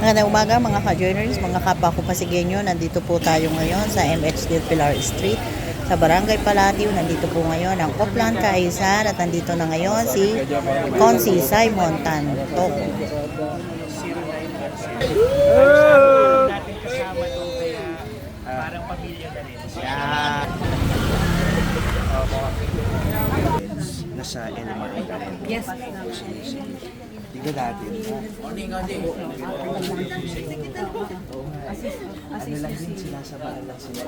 Magandang umaga mga ka-journalists, mga kapwa ko Pasigueño. Nandito po tayo ngayon sa MH del Pilar Street sa Barangay Palatio. Nandito po ngayon ang Oplan Kaisar at nandito na ngayon si Consi Simon Tantok. Dating kasama doon kaya parang pamilya na rin. Nasa Elmar ka rin. Yes. Tignan natin. Ano lang din sila sa bahay lang sila.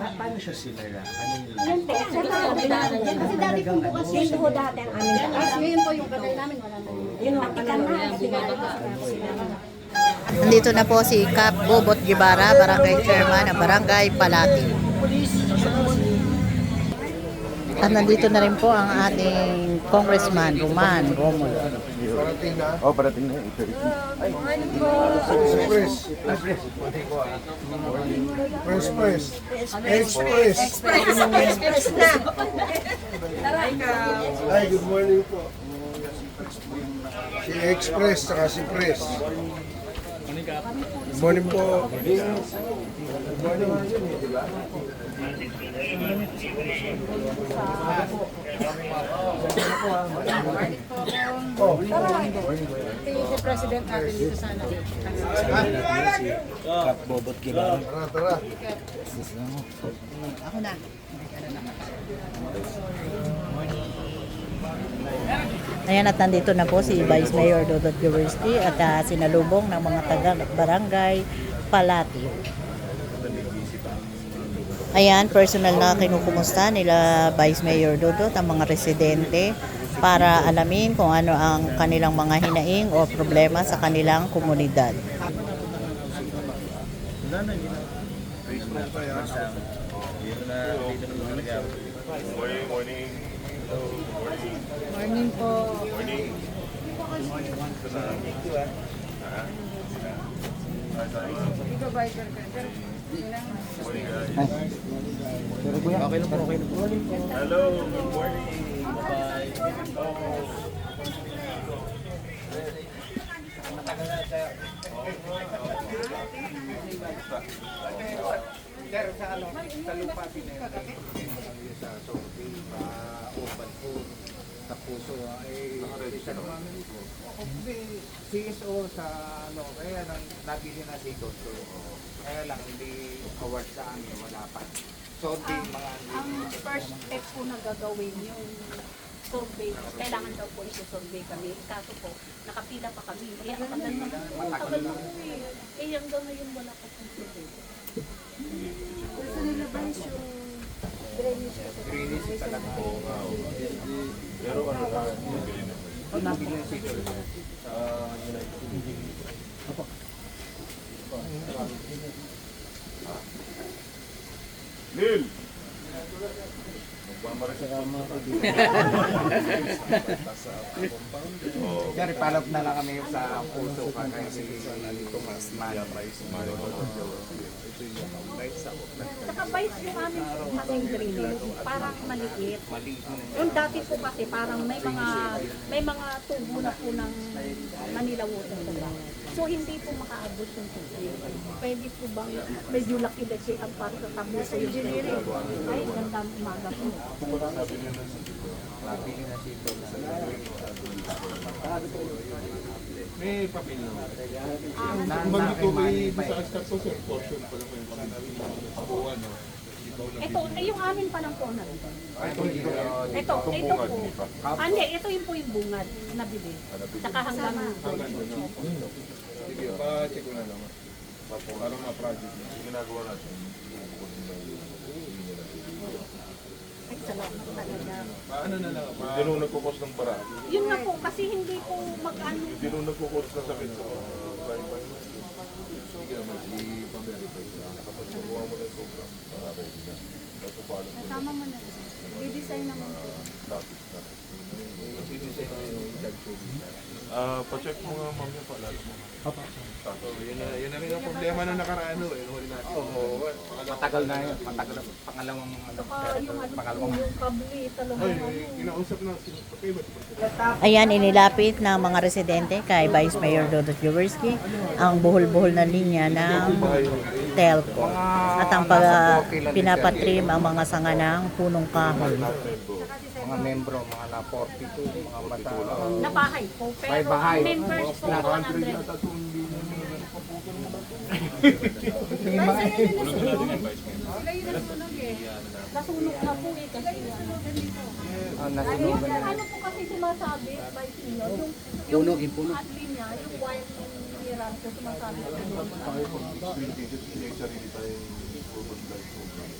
Paano siya sila? Ano yun? Kasi dati po bukas yun po dati ang amin. Tapos ngayon po yung patay namin wala na. Yun ang pala Nandito na po si Cap Bobot Gibara, Barangay Chairman ng Barangay Palatio. At nandito na rin po ang ating Congressman Roman Romulo. Oh, parating na. Ito. Express na. Ay, good morning po. Si Express saka si Press. Good morning po. Good morning. Si President natin dito sana. Kap Bobot Gibara. Tara. Ako na. Ayan, at nandito na po si Vice Mayor Dodot Gawirsky at sinalubong ng mga taga-barangay Palatio. Ayan, personal na kinukumusta nila Vice Mayor Dodot ang mga residente para alamin kung ano ang kanilang mga hinaing o problema sa kanilang komunidad. Morning po. Hello, good morning. Pero sa ano, sa lupa pinag sa Sophie, open food, sa puso, ay isa naman po. CSO sa ano, kaya nang nabili na dito. So, kaya lang hindi award sa amin, wala pa. So, di mga Ang first step po na gagawin yung survey. Kailangan daw po iso-survey kami. Kaso po, nakapila pa kami. Kaya ang tagal na po. Tagal na po eh. Eh, hanggang ngayon wala pa pong survey. Gusto nila ba yung drainage kasi Greenish talaga. Pero nabili na dito. Lil! Sir, follow na lang kami sa puso pa kasi Tomas Nakabait yung aming kasing drainage. Parang maliit. Yung dati po kasi parang may mga tubo na po ng Manila Water Supply. So hindi po makaabot yung tubig. Pwede po bang medyo laki na siya ang para sa tabuso yung engineering? Ay, gandang umaga po. nabili na dito. May papel na. Kung Kung ko kay sa start ko sir, portion pa lang yung pagkakuha, no? Ito, yung amin pa lang po na ito. ito dito. Ito po. Hindi, ito yung po yung bungad na bili. Saka hanggang Sige, pa-check ko na lang. Para ma-project na. Ginagawa natin. ay, salamat talaga. Paano na lang? Hindi nung nagkukos ng para. Yun nga po, kasi hindi po mag-ano. Hindi nung nagkukos na sakit sa sige naman, i-verify sa kapag sukuha mo na yung program. Para ready na. Tapos follow mo. Tama mo na. I-design naman po. Tapos na. I-design na yung pa-check mo nga ma'am yung paalala mo. So, yun na rin ang problema na nakaraan, no? Huli natin. Oo, matagal na yun. Matagal na. Pangalawang Yung kabli talaga. Inausap na si Pagkaiba. Ayan, inilapit ng mga residente kay Vice Mayor Dodot Jaworski ang buhol-buhol na linya ng telco at ang pinapatrim ang mga sanga ng punong kahoy. mga membro, mga na 42, mga mata. Na bahay po. May Pero bahay. ang members po, 100. Nasunog na po eh kasi Nasunugan na. ano po kasi sumasabi, Vice Mayor, yung at linya, yung wire ng hiram ko sumasabi. Sarili tayong urban life program.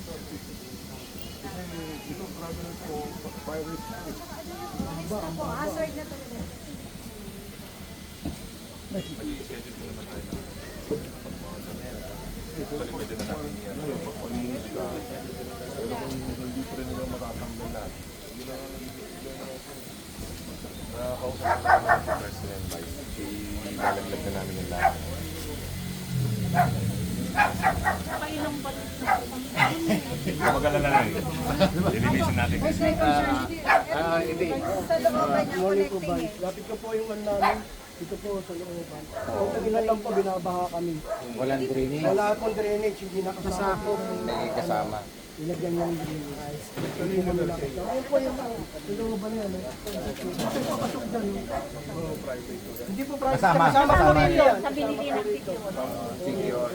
Ito, grabe po, virus. Hazard na talaga. Pwede na natin yan. Pag-palinis ka, pero kung hindi pa rin nila matatanggal na, hindi na nakausap ko sa President Vice. Ilalaglag na namin yung lahat. Kailang balik na po kami. Magala na lang eh. Lilinisin natin kasi. Hindi. Morning po ba? Lapit ko po yung ano namin. Dito po sa looban. Kung tagilan lang po, binabaha kami. Walang drainage. Wala akong drainage, hindi nakasako. Hindi kasama. Ilagyan yung drainage. Hindi mo nakita. Ayun po yung looban na yan. Kasi po pasok dyan. Hindi po private. Kasama po rin yan. Sa binili ng video. Secure.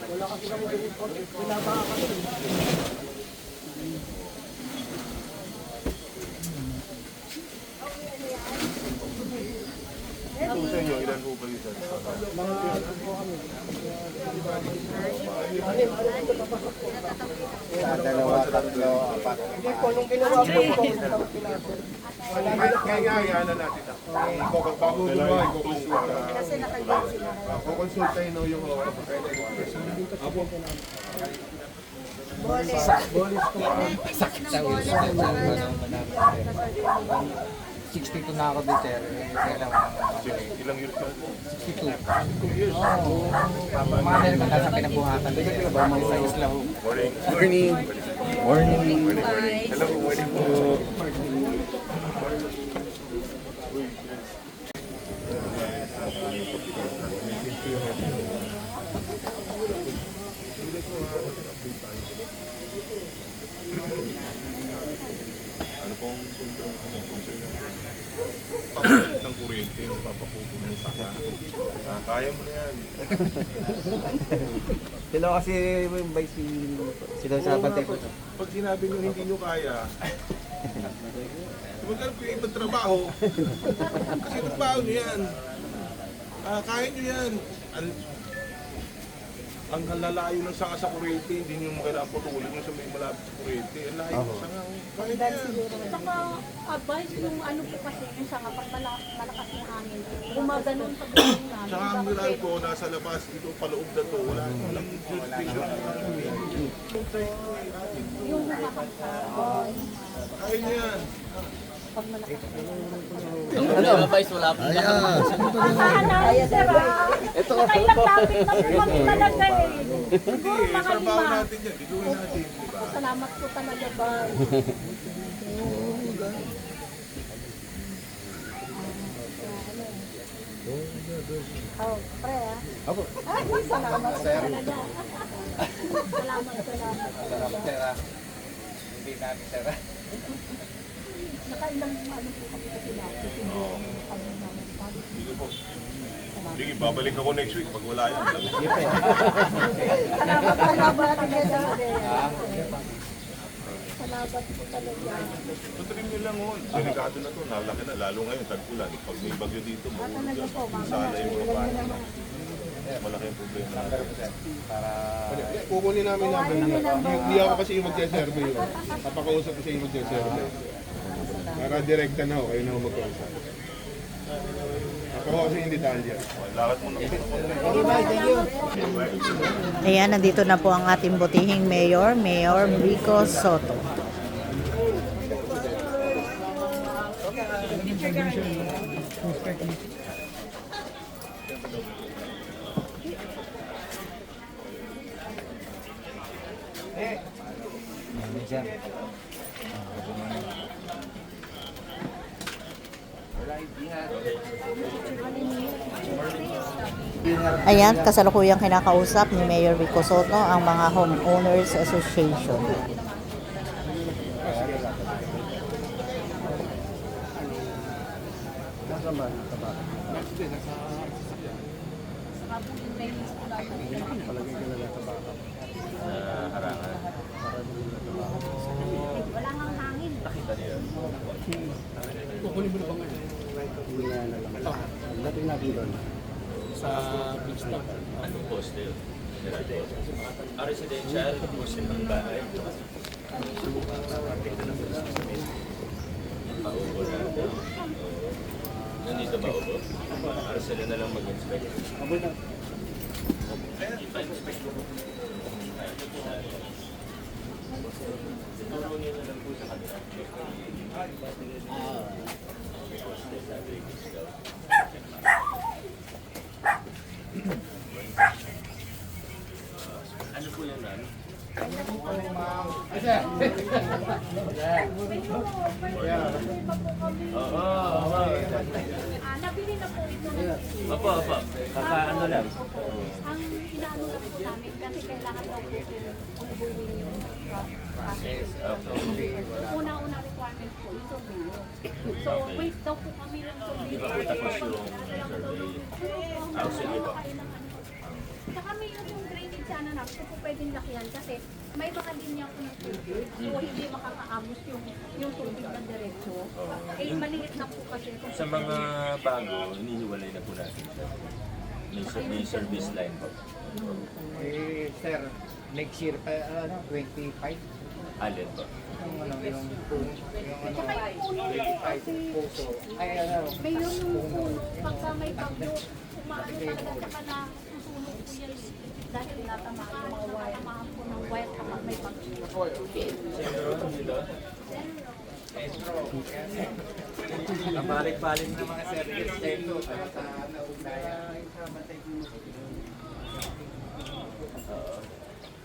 Wala kasi kami report. Binabaha kami. Kung sa inyo, ilan po kayo sa Dalawa, tatlo, apat. Hindi po, nung ginawa po ito, Kaya na natin na. Bago gumawa, i-consulta. Kasi naka-gate sila. Kukonsultahin no yung Sakta yun. 62 na ako dito, sir. Kailan ilang years na? 62. Mga nila nasa pinabuhatan dito. Sa isla ho. Morning. Morning. Hello, morning po. Ano pong ng kuryente, papapupo ng saka. Kaya mo na yan. Sila kasi yung vice sila sa pantay ko. Pag sinabi nyo hindi nyo kaya, magkano po yung ibang trabaho? Kasi trabaho nyo yan. Kaya nyo yan. Ang lalayo ng sanga sa kuryente, hindi nyo makailangan putulin nyo sa may malapit sa kuryente. Ang layo ng sanga. Kaya nyo yan. Saka advice yung ano po kasi yung sa kapag malakas ng hangin, gumaganon sa buhay namin. Tsaka ang miral ko, nasa labas, dito paloob na to. Walang jurisdiction. Yung nakakasa, Kaya nyo yan. pag malakas. Ito nakailang lapit na po kami talaga eh. Siguro mga Trabaho 5. natin yan. Gagawin natin. Diba? Salamat po talaga ba? Oh, pre ah. Opo. Salamat po Sir. talaga. Salamat. Salamat, sir. Hindi namin, sir. Nakailang ano po kami kasi dati. Siguro kami namin. Sige po. Sige, babalik ako next week pag wala yan. Salamat talaga. Salamat po talaga. Patuloy nyo lang ho. Delikado na to. Nalaki na. Lalo ngayon, tag-ulan. Pag may bagyo dito, mahulog yan. Sana yung mga paano. Malaki ang problema natin. Para Kukunin namin namin. Hindi ako kasi yung magsaserve yun. Papakausap ko siya yung magsaserve. Para direkta na ho. Kayo na ho magkausap. Ako kasi yung detalye. Lakad mo na. Ayan, nandito na po ang ating butihing mayor, Mayor Rico Soto. Ayan, kasalukuyang kinakausap ni Mayor Vico Soto ang mga Homeowners Association. Wala nang hangin. Anong poste yun? Residential, poste ng bahay. Paubo na. Nandito ba ubo? Para sila na lang mag-inspect. Ipa-inspect ko. Siguro nila lang po sa kanila. Poste, sabi ko siya. Ano po yan, ano? Oo. Nabili na po ito. Opo. Kakaano lang. Ang inaano lang po namin kasi kailangan daw po ubuhin yung process. Una-una requirement po, yung survey. So, wait daw po kami ng survey. Di ba po tapos yung survey? Sige po. Saka may yung drainage sana na, so po pwedeng lakihan kasi may mga linya po ng tubig. So, hindi makakaagos yung tubig na diretso. Eh, maliit na po kasi. Sa mga bago, inihiwalay na po natin siya. May service line po. Eh, sir, next year pa, 25? Alin po? Yung ano, yung Saka yung puno kasi puso. Ay, ano, may yung puno, pagka may bagyo, umaano talaga saka na susunog po yan. Dahil natamaan po ng wire kapag may bagyo. Nabalik-balik na mga service dito para sa naugnayan.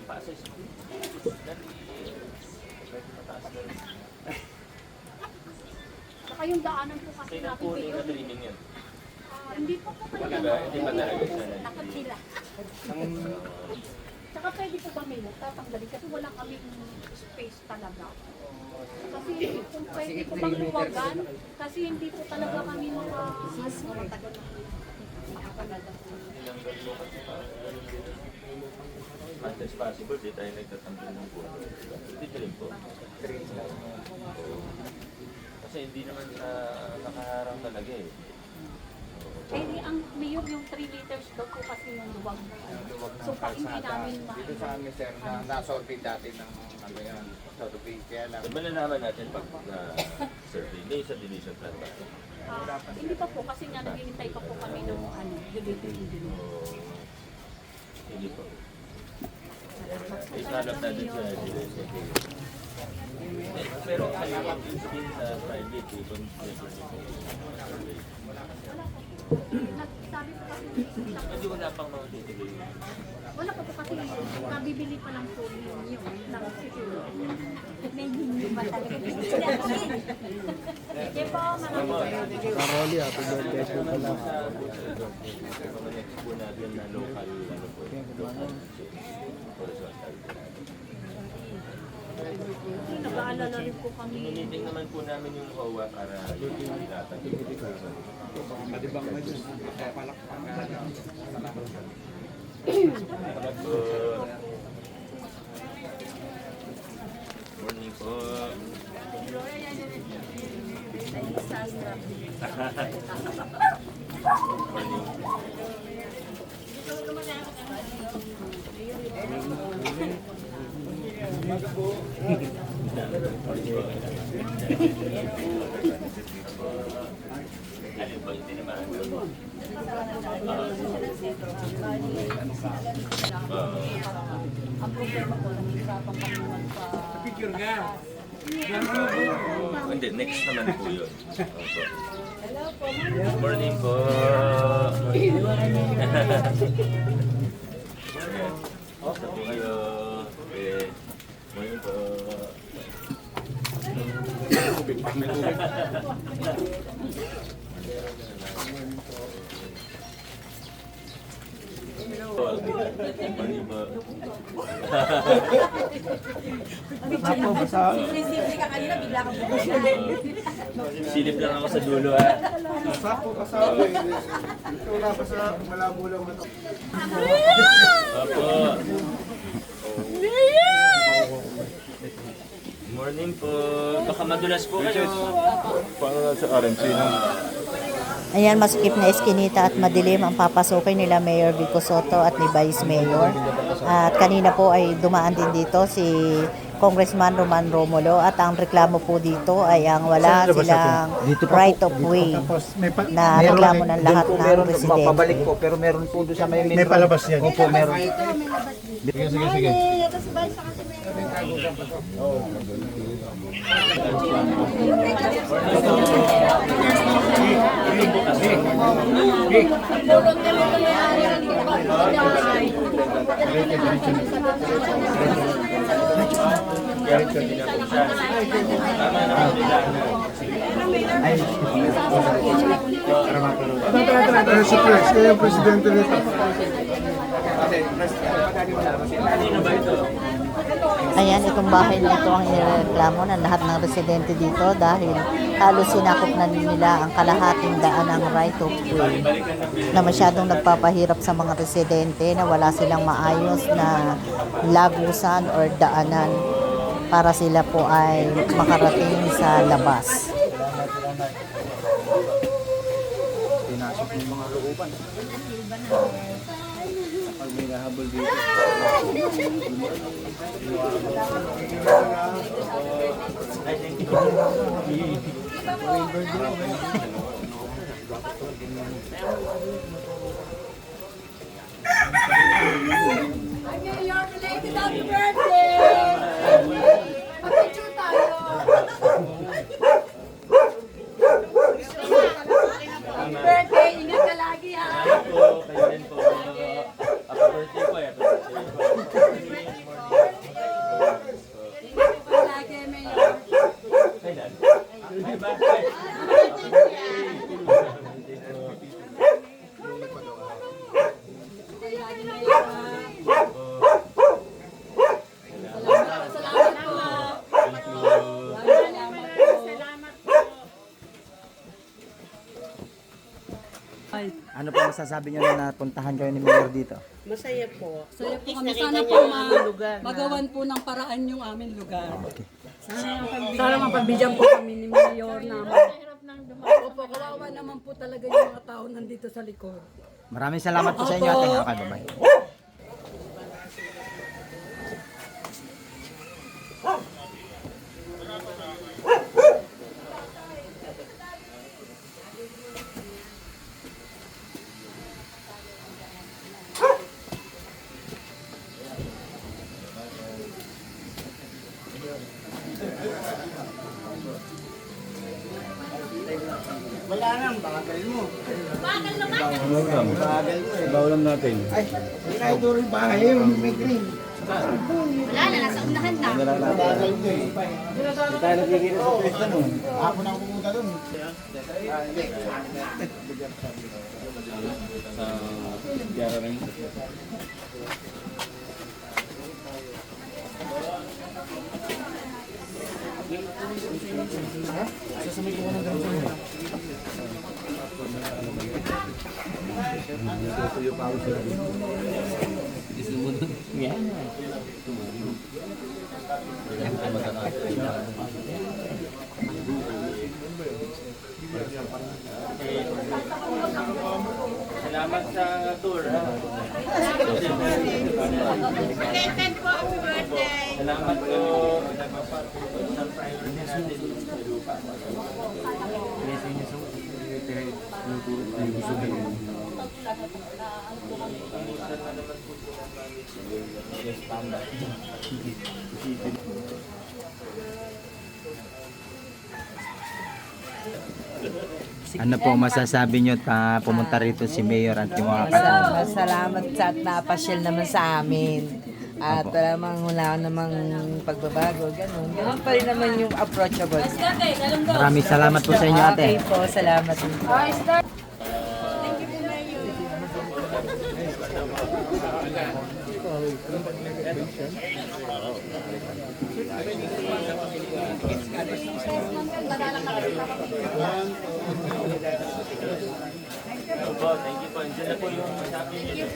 Pases. Saka yung daanan po kasi Kailan natin po rin ngayon, na training yan? hindi pa po kayo Hindi pa talaga siya. nakapila. Saka pwede po ba may tatanggalin kasi wala kaming space talaga. Kasi kung pwede po bang luwagan, kasi hindi po talaga kami matagal Tinanggal mo kasi as much as possible, di tayo nagtatanggal ng buwan. Hindi rin po. Kasi hindi naman nakaharang talaga eh. Eh, ang mayor yung 3 liters daw po kasi yung luwag. So, pag hindi namin Dito sa amin, sir, na nasorted dati ng ano yan, survey. Kaya lang, So, malalaman natin pag na-survey. May sa deletion plan ba? hindi pa po kasi nga naghihintay pa po kami ng delivery. Hindi po. Isalap natin sa deletion. Pero kayo mag-inspect sa private, kung survey. Sabi po kasi Hindi wala pang mga tituloy. wala pa po kasi kabibili pa lang po yun ng secure. May hindi pa talaga. Sige po, maraming Karoli, happy birthday po pala. Mga next po natin na local, ano po, local horizontal. nag-aalala rin po kami. Miniting naman po namin yung OWA para yung data. Morning po. Morning. Alin po, hindi naman. Hindi, next naman po yun. Opo. Morning po. Basta po kayo. Okay. May tubig. Silip lang ako sa dulo ha. Sakto ka sa akin. Wala pa sa malabo lang mata. Opo. Morning po. Baka madulas po kayo. Paano na sa RMC na? Ayan, masikip na eskinita at madilim ang papasukin nila Mayor Vico Soto at ni Vice Mayor. At kanina po ay dumaan din dito si Congressman Roman Romulo at ang reklamo po dito ay ang wala silang right of way na reklamo ng lahat ng residente. Pabalik po, pero meron po doon sa may palabas yan. Opo, meron. Sige, sige, sige. Siya yung presidente nito. Ayan, itong bahay na ito ang inireklamo ng lahat ng residente dito dahil halos sinakop na nila ang kalahating daan ng right of way na masyadong nagpapahirap sa mga residente na wala silang maayos na lagusan or daanan para sila po ay makarating sa labas. Pinasok yung mga looban. Pag may nahabol dito. Birthday, ingat ka lagi ha. Po, kayo din po. Happy birthday po. Happy birthday po. Lagi, Mayor. Kailan? Ano po masasabi niyo na napuntahan kayo ni Mayor dito? Masaya po kami. Sana po magawan po ng paraan yung aming lugar. Sana mapagbigyan po kami ni Mayor naman. Opo, kawawa naman po talaga yung mga tao nandito sa likod. Maraming salamat po sa inyo ate. Okay, bye-bye. Wala nang, bagal mo. Bawalan natin. Ay, hindi na ito rin bahay, may green. Wala na, nasa unahan na. Bagal mo eh. Hindi tayo nagkikita sa pwesto nun. Ako na pumunta dun. Salamat sa tour ha. Salamat po. Ano po masasabi niyo ta pumunta rito si Mayor at yung mga kasama? Salamat sa at napasyal naman sa amin. At wala namang pagbabago, ganun. Ganun pa rin naman yung approachable. Maraming salamat po sa inyo, ate. Okay po, salamat din po. Opo, thank you po. Andiyan na po yung sabi niyo.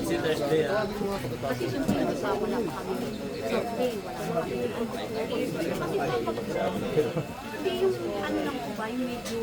Si Thursday. Hindi yung ano lang po ba, yung medyo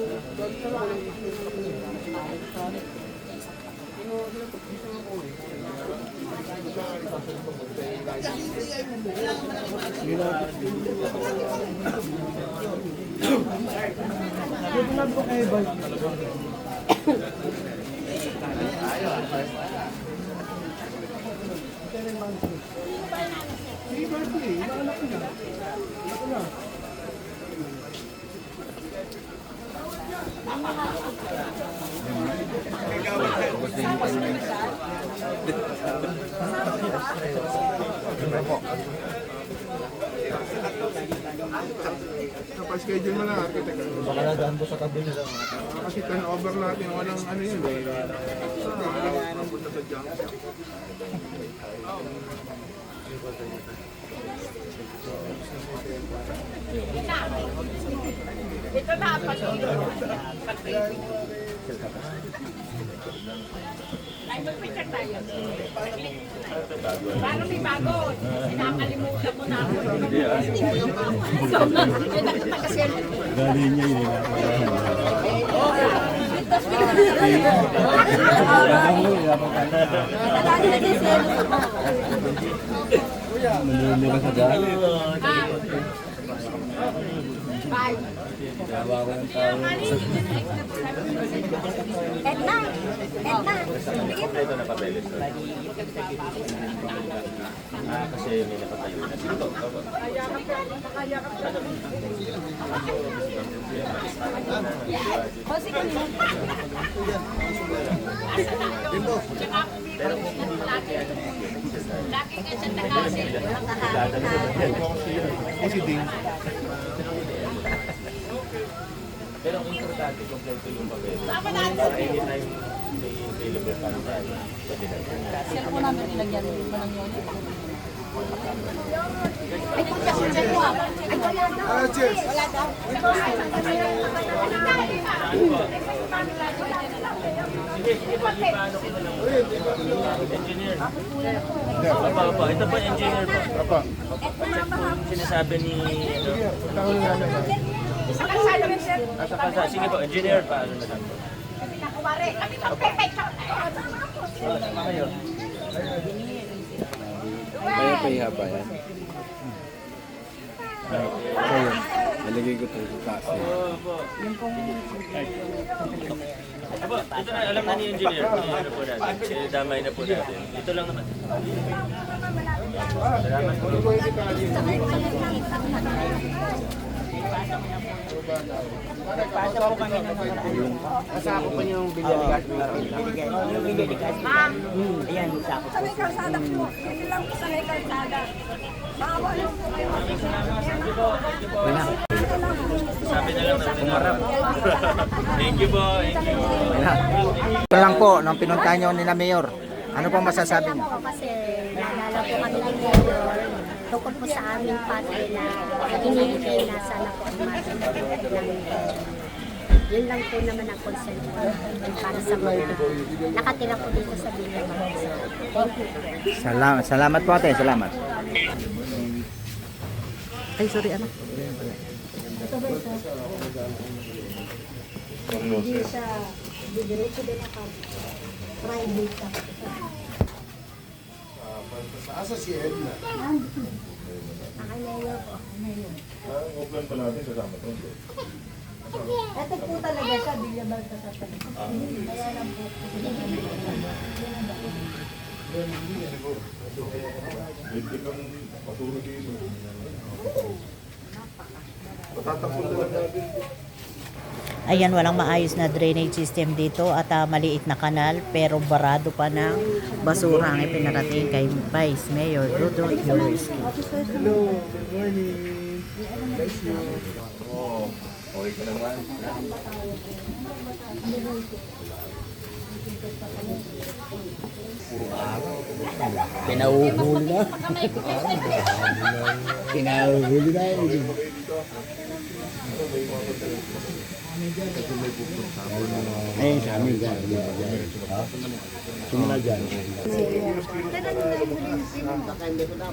Schedule mo na, architect. Baka nadaan po sa kabila. Kasi turnover natin, walang ano yun. Punta sa junk. ito na ay mag-picture tayo. Paano may bago? Nakakalimutan mo na ako. Galing niya yun. Manunod ka sa galing. Bye. Edna. Kompleto na papeles. Kasi may nakatayo na dito. Pero kung hindi Lagi ka sa tagasin. Kasi ding. pero ang importante, kompleto yung papeles. Para anytime may available pa tayo. Pwede na ito. Sir po namin nilagyan mo ng yun. Ay, punta ko dyan mo. Ay, wala daw. Wala daw. Sige, paano ko na lang. Engineer. Apa. Ito pa engineer pa. Apa. Check po yung sinasabi ni... Sa kalsada rin, sir. Sa kalsada. Sige po, engineer pa. Ano na lang po. Kami nakuwari. Kami mag-perfect. Sama kayo. Kaya pa ihaba yan. Kaya, nalagay ko ito sa taas. Aba, ito na, alam na ni engineer. Ano po natin. Damay na po natin. Ito lang naman. Salamat po. Kasama po yung biligas. Yung biligas. Ayan, sakot. Sa may kalsada po. Hindi lang po sa may kalsada. Bawal lang po kayo. Sabi na lang na umarap. Thank you po. Thank you. Ito lang po, nung pinuntahan nyo nila Mayor. Ano po masasabi niyo? Kasi naalala po kami ng mayor tungkol po sa aming pati na hinihintay na sana po ang yun lang po naman ang concern ko para sa mga nakatira po dito sa Villa Marisol. Thank you. Salamat po ate, salamat. Ay, sorry, ano? Hindi siya didiretso din ako. Private ka. Asa si Edna? Nakalayo po. Open pa natin sa sama. Ito po talaga siya, bilyabal sa tatay. Kaya lang po. Ayan, walang maayos na drainage system dito at maliit na kanal pero barado pa ng basura ang ipinarating kay Vice Mayor Dudut Yuriski. Hello, good morning. Bless you. Oo. Okay ka naman. Pinauhuli na. Pinauhuli na. Ayun sa amin dyan. Simula dyan.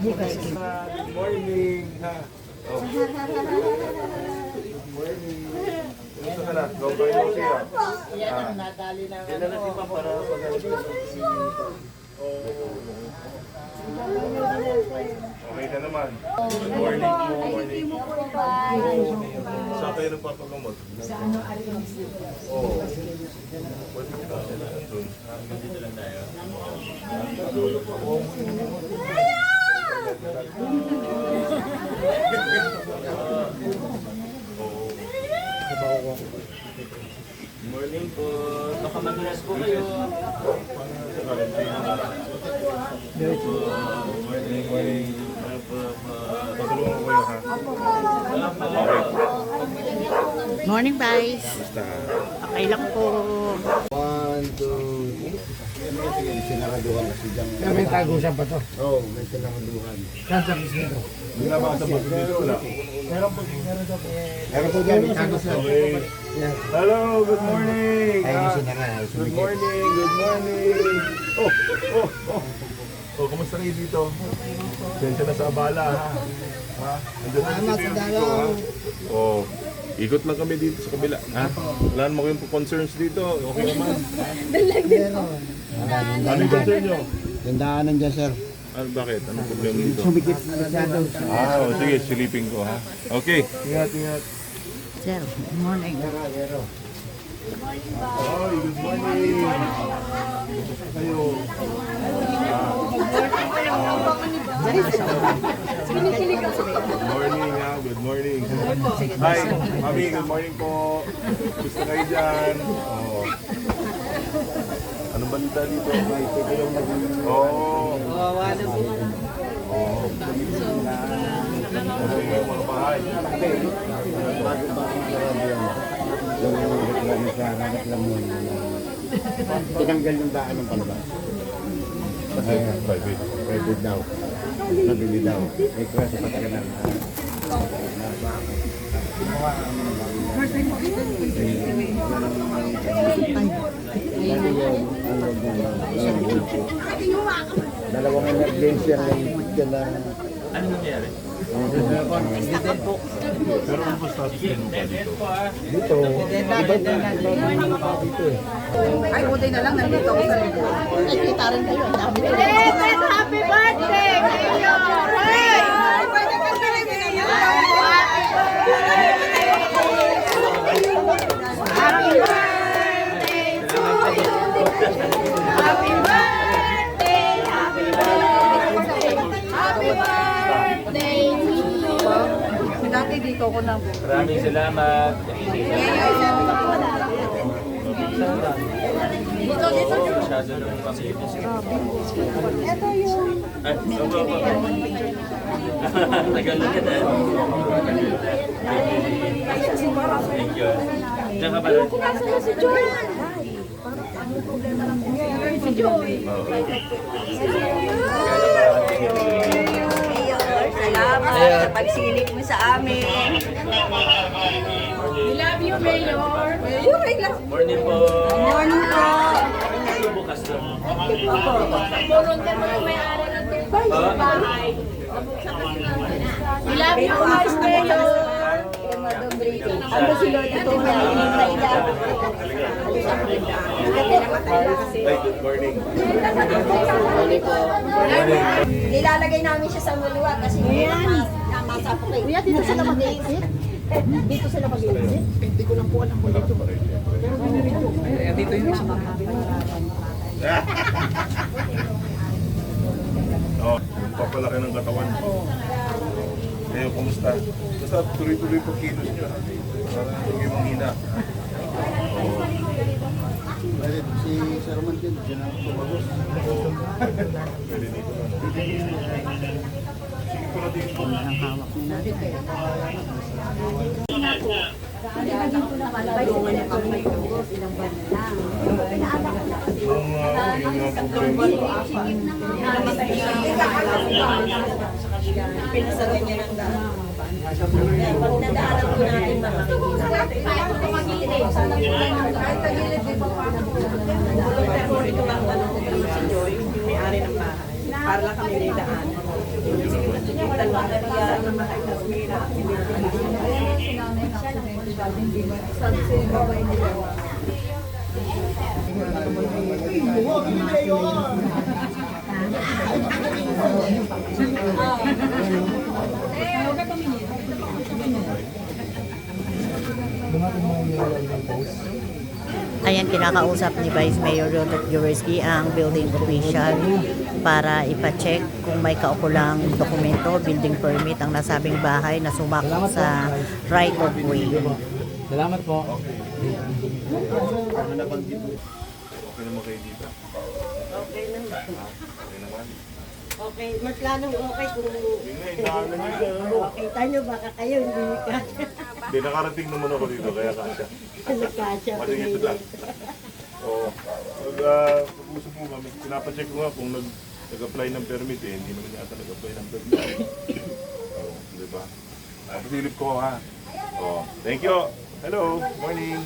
Good morning. Ha? Oh. Good morning. Gusto ka na? Go kayo siya. Nadali na Dinalasin pa para Okay ka naman. Good morning po. Morning. Saan kayo nagpapagamot? Sa ano, Oo. Pwede ka doon. dito lang tayo. Good morning po. Baka mag-rest po kayo. Morning, morning. Patulungan ko kayo, ha? Morning, Vice. Basta. Okay lang po. 1, 2, 3. Sinaraduhan na si Jang. May tagusan pa to? Oo, may sinaraduhan. Saan sa dito? Hindi na ba sa baso dito? Wala. Meron po dyan, may tagusan. Okay. Hello, good morning. Ayun si Nara. Good morning, good morning. Oh, kumusta kayo dito? Sensya na sa abala, ha? Ha? Andun na si dito, ha? Oh, ikot lang kami dito sa kabila, ha? Wala naman kayong concerns dito, okay naman. Ano yung concern nyo? Tandaanan dyan, sir. Ano, bakit? Anong problema dito? Sumikit masyado. Sige, silipin ko, ha? Okay, ingat, ingat. Sir, good morning. Oh, good morning. Kayo. Good morning, ha? Good morning. Hi, Mami, good morning po. Gusto kayo dyan? Oh. Anong balita dito? Oh. Wala po. Oh. Okay, mga bahay. Tinanggal yung daan ng palabas. Private. Private daw. Nabili daw. May klase pa talaga na. Dalawang emergency ang dyan ng Ano nangyari? Pero ano ba status kayo pa dito? dito. Iba pa dito eh. Ay, buti na lang, nandito ako sa likod. Ay, kita rin kayo. Ang dami ko. Happy birthday, Mayor! Happy birthday to you! Happy birthday! Happy birthday! Happy birthday to you! Dati dito ko na po. Maraming salamat. Dito. Masyado nung masinis. Ito yung Ay, tagal na ka na. Thank you. Diyan ka pala. nasa na si Joy. Si Joy. Salamat sa pagsilip mo sa amin. We love you, Mayor. Morning po. Morning po. Bukas lang. Volunteer mo yung may-ari ng bahay. We love you, Vice Mayor. Ano si Lord ito na ila. Ay, good morning. Nilalagay namin siya sa mulwa kasi masapok eh. Kuya, dito sila mag-exit. Dito sila mag-iisip. Hindi ko lang po alam kung dito. Pero dito yung isa Oh, papalaki ng katawan. Ngayon, kumusta? Basta tuloy-tuloy po kilos nyo. Para hindi yung manghina. Si Sir Man din, dyan ang tumagos. Pwede dito lang. Sige ko na dito. Yung Pinasalan niya ng daan. Pag nadaanan po natin, makikita natin. Kahit tagilid, di ba pero ito lang tanong ko si Joy, yung may-ari ng bahay. Para lang kami may daan. Sige, dalawa na niya na makikita. Ayan, kinakausap ni Vice Mayor Rodolph Jaworski ang building official para ipacheck kung may kaukulang dokumento, building permit ang nasabing bahay na sumakop sa right of way. Salamat po. ano nabanggit mo? Okay naman kayo dito? Okay naman. Okay naman. Okay, may planong okay kung Yun nga, inaanan nyo na. makita nyo baka kayo hindi ka Hindi, nakarating naman ako dito, kaya kasya. nagkasya. Matingin lang. Oo. Pag-usap mo kami, pinapacheck ko nga kung nag-apply ng permit eh. Hindi naman yata nag-apply ng permit. Oo, di ba? Pasilip ko ha. Oo. Thank you. Hello. Morning.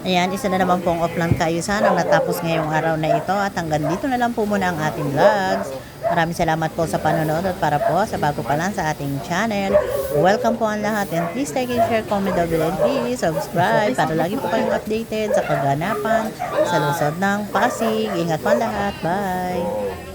Ayan, isa na naman pong offline kaayusan ang natapos ngayong araw na ito at hanggang dito na lang po muna ang ating vlogs. Maraming salamat po sa panonood at para po sa bago pa lang sa ating channel. Welcome po ang lahat and please like and share, comment down below and please subscribe para lagi po kayong updated sa kaganapan sa lungsod ng Pasig. Ingat po ang lahat. Bye!